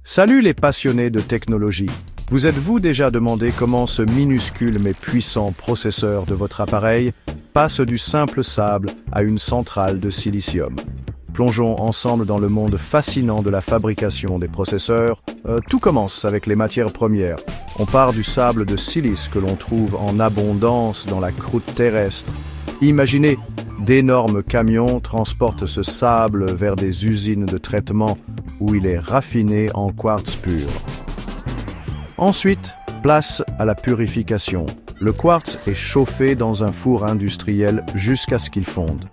Salut les passionnés de technologie. Vous êtes-vous déjà demandé comment ce minuscule mais puissant processeur de votre appareil passe du simple sable à une centrale de silicium? Plongeons ensemble dans le monde fascinant de la fabrication des processeurs. Tout commence avec les matières premières. On part du sable de silice que l'on trouve en abondance dans la croûte terrestre. Imaginez, d'énormes camions transportent ce sable vers des usines de traitement où il est raffiné en quartz pur. Ensuite, place à la purification. Le quartz est chauffé dans un four industriel jusqu'à ce qu'il fonde.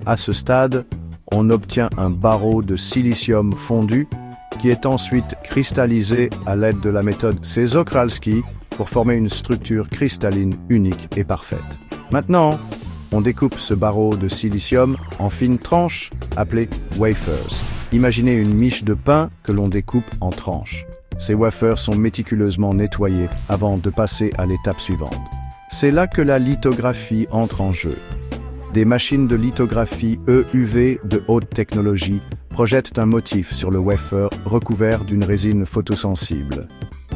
À ce stade, on obtient un barreau de silicium fondu qui est ensuite cristallisé à l'aide de la méthode Czochralski pour former une structure cristalline unique et parfaite. Maintenant, on découpe ce barreau de silicium en fines tranches appelées wafers. Imaginez une miche de pain que l'on découpe en tranches. Ces wafers sont méticuleusement nettoyés avant de passer à l'étape suivante. C'est là que la lithographie entre en jeu. Des machines de lithographie EUV de haute technologie projettent un motif sur le wafer recouvert d'une résine photosensible.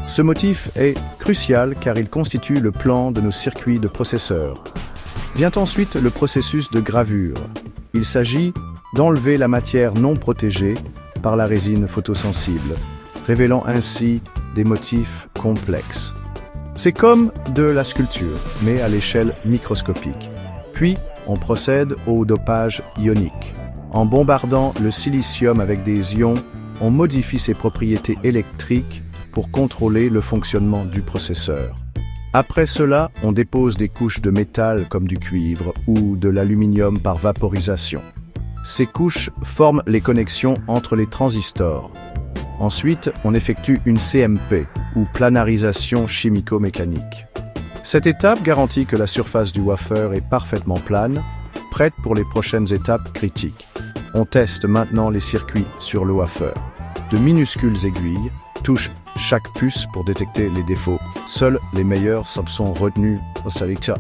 Ce motif est crucial car il constitue le plan de nos circuits de processeurs. Vient ensuite le processus de gravure. Il s'agit d'enlever la matière non protégée par la résine photosensible, révélant ainsi des motifs complexes. C'est comme de la sculpture, mais à l'échelle microscopique. Puis, on procède au dopage ionique. En bombardant le silicium avec des ions, on modifie ses propriétés électriques pour contrôler le fonctionnement du processeur. Après cela, on dépose des couches de métal comme du cuivre ou de l'aluminium par vaporisation. Ces couches forment les connexions entre les transistors. Ensuite, on effectue une CMP, ou planarisation chimico-mécanique. Cette étape garantit que la surface du wafer est parfaitement plane, prête pour les prochaines étapes critiques. On teste maintenant les circuits sur le wafer. De minuscules aiguilles touchent chaque puce pour détecter les défauts. Seuls les meilleurs sont retenus. Ensuite,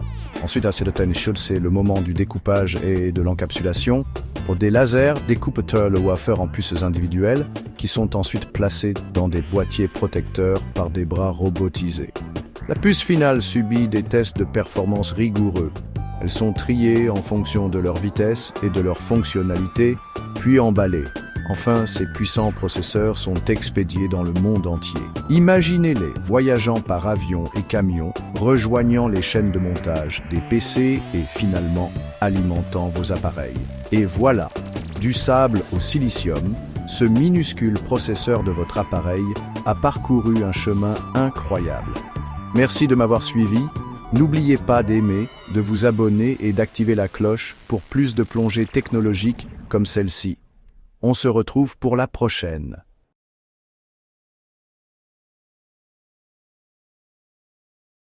c'est le moment du découpage et de l'encapsulation. Pour des lasers, découpent le wafer en puces individuelles qui sont ensuite placées dans des boîtiers protecteurs par des bras robotisés. La puce finale subit des tests de performance rigoureux. Elles sont triées en fonction de leur vitesse et de leur fonctionnalité, puis emballées. Enfin, ces puissants processeurs sont expédiés dans le monde entier. Imaginez-les voyageant par avion et camion, rejoignant les chaînes de montage des PC et finalement alimentant vos appareils. Et voilà, du sable au silicium, ce minuscule processeur de votre appareil a parcouru un chemin incroyable. Merci de m'avoir suivi. N'oubliez pas d'aimer, de vous abonner et d'activer la cloche pour plus de plongées technologiques comme celle-ci. On se retrouve pour la prochaine.